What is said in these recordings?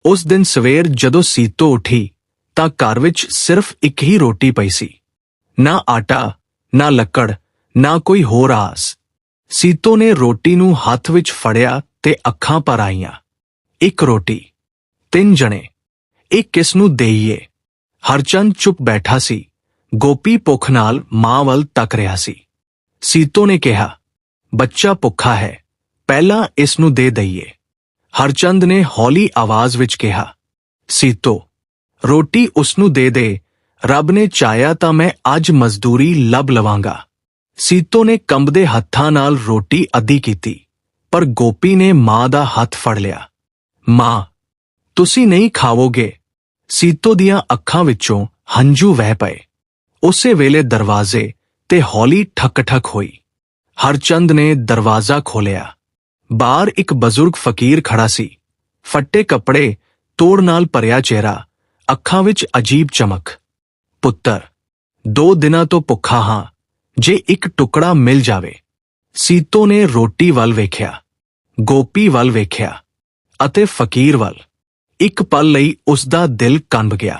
ਉਸ ਦਿਨ ਸਵੇਰ ਜਦੋਂ ਸੀਤੋ ਉੱਠੀ ਤਾਂ ਘਰ ਵਿੱਚ ਸਿਰਫ ਇੱਕ ਹੀ ਰੋਟੀ ਪਈ ਸੀ। ਨਾ ਆਟਾ, ਨਾ ਲੱਕੜ, ਨਾ ਕੋਈ ਹੋਰ ਆਸ। ਸੀਤੋ ਨੇ ਰੋਟੀ ਨੂੰ ਹੱਥ ਵਿੱਚ ਫੜਿਆ ਤੇ ਅੱਖਾਂ ਭਰ ਆਈਆਂ। ਇੱਕ ਰੋਟੀ, 3 ਜਣੇ, ਇਹ ਕਿਸ ਨੂੰ ਦੇਈਏ? ਹਰਚੰਦ ਚੁੱਪ ਬੈਠਾ ਸੀ। ਗੋਪੀ ਭੁੱਖ ਨਾਲ ਮਾਂ ਵੱਲ ਤੱਕ ਰਿਹਾ ਸੀ। ਸੀਤੋ ਨੇ ਕਿਹਾ, ਬੱਚਾ ਭੁੱਖਾ ਹੈ, ਪਹਿਲਾਂ ਇਸ ਨੂੰ ਦੇ ਦਈਏ। ਹਰਚੰਦ ਨੇ ਹੌਲੀ ਆਵਾਜ਼ ਵਿੱਚ ਕਿਹਾ, ਸੀਤੋ, ਰੋਟੀ ਉਸ ਨੂੰ ਦੇ ਦੇ, ਰੱਬ ਨੇ ਚਾਹਿਆ ਤਾਂ ਮੈਂ ਅੱਜ ਮਜ਼ਦੂਰੀ ਲੱਭ ਲਵਾਂਗਾ। ਸੀਤੋ ਨੇ ਕੰਬਦੇ ਹੱਥਾਂ ਨਾਲ ਰੋਟੀ ਅੱਧੀ ਕੀਤੀ, ਪਰ ਗੋਪੀ ਨੇ ਮਾਂ ਦਾ ਹੱਥ ਫੜ ਲਿਆ। ਮਾਂ, ਤੁਸੀਂ ਨਹੀਂ ਖਾਵੋਗੇ। ਸੀਤੋ ਦੀਆਂ ਅੱਖਾਂ ਵਿੱਚੋਂ ਹੰਝੂ ਵਹਿ ਪਏ। ਉਸੇ ਵੇਲੇ ਦਰਵਾਜ਼ੇ ਤੇ ਹੌਲੀ ਠਕ-ਠਕ ਹੋਈ। ਹਰਚੰਦ ਨੇ ਦਰਵਾਜ਼ਾ ਖੋਲ੍ਹਿਆ। ਬਾਹਰ ਇੱਕ ਬਜ਼ੁਰਗ ਫਕੀਰ ਖੜਾ ਸੀ। ਫੱਟੇ ਕੱਪੜੇ, ਤੋੜ ਨਾਲ ਭਰਿਆ ਚਿਹਰਾ, ਅੱਖਾਂ ਵਿੱਚ ਅਜੀਬ ਚਮਕ। ਪੁੱਤਰ, 2 ਦਿਨਾਂ ਤੋਂ ਭੁੱਖਾ ਹਾਂ, ਜੇ ਇੱਕ ਟੁਕੜਾ ਮਿਲ ਜਾਵੇ। ਸੀਤੋ ਨੇ ਰੋਟੀ ਵੱਲ ਵੇਖਿਆ, ਗੋਪੀ ਵੱਲ ਵੇਖਿਆ ਅਤੇ ਫਕੀਰ ਵੱਲ। ਇੱਕ ਪਲ ਲਈ ਉਸ ਦਾ ਦਿਲ ਕੰਬ ਗਿਆ।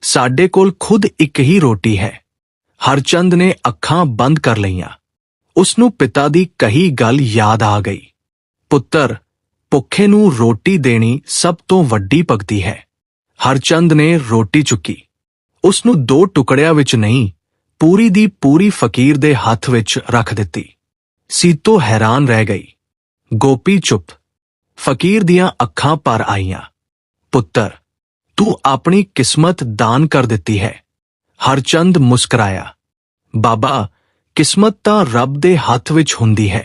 ਸਾਡੇ ਕੋਲ ਖੁਦ ਇੱਕ ਹੀ ਰੋਟੀ ਹੈ। ਹਰਚੰਦ ਨੇ ਅੱਖਾਂ ਬੰਦ ਕਰ ਲਈਆਂ। ਉਸ ਨੂੰ ਪਿਤਾ ਦੀ ਕਹੀ ਗੱਲ ਯਾਦ ਆ ਗਈ। ਪੁੱਤਰ, ਭੁੱਖੇ ਨੂੰ ਰੋਟੀ ਦੇਣੀ ਸਭ ਤੋਂ ਵੱਡੀ ਭਗਤੀ ਹੈ। ਹਰਚੰਦ ਨੇ ਰੋਟੀ ਚੁੱਕੀ। ਉਸ ਨੂੰ 2 ਟੁਕੜਿਆਂ ਵਿੱਚ ਨਹੀਂ, ਪੂਰੀ ਦੀ ਪੂਰੀ ਫਕੀਰ ਦੇ ਹੱਥ ਵਿੱਚ ਰੱਖ ਦਿੱਤੀ। ਸੀਤੋ ਹੈਰਾਨ ਰਹਿ ਗਈ। ਗੋਪੀ ਚੁੱਪ। ਫਕੀਰ ਦੀਆਂ ਅੱਖਾਂ ਭਰ ਆਈਆਂ। ਪੁੱਤਰ, ਤੂੰ ਆਪਣੀ ਕਿਸਮਤ ਦਾਨ ਕਰ ਦਿੱਤੀ ਹੈ। ਹਰਚੰਦ ਮੁਸਕਰਾਇਆ। ਬਾਬਾ, ਕਿਸਮਤ ਤਾਂ ਰੱਬ ਦੇ ਹੱਥ ਵਿੱਚ ਹੁੰਦੀ ਹੈ।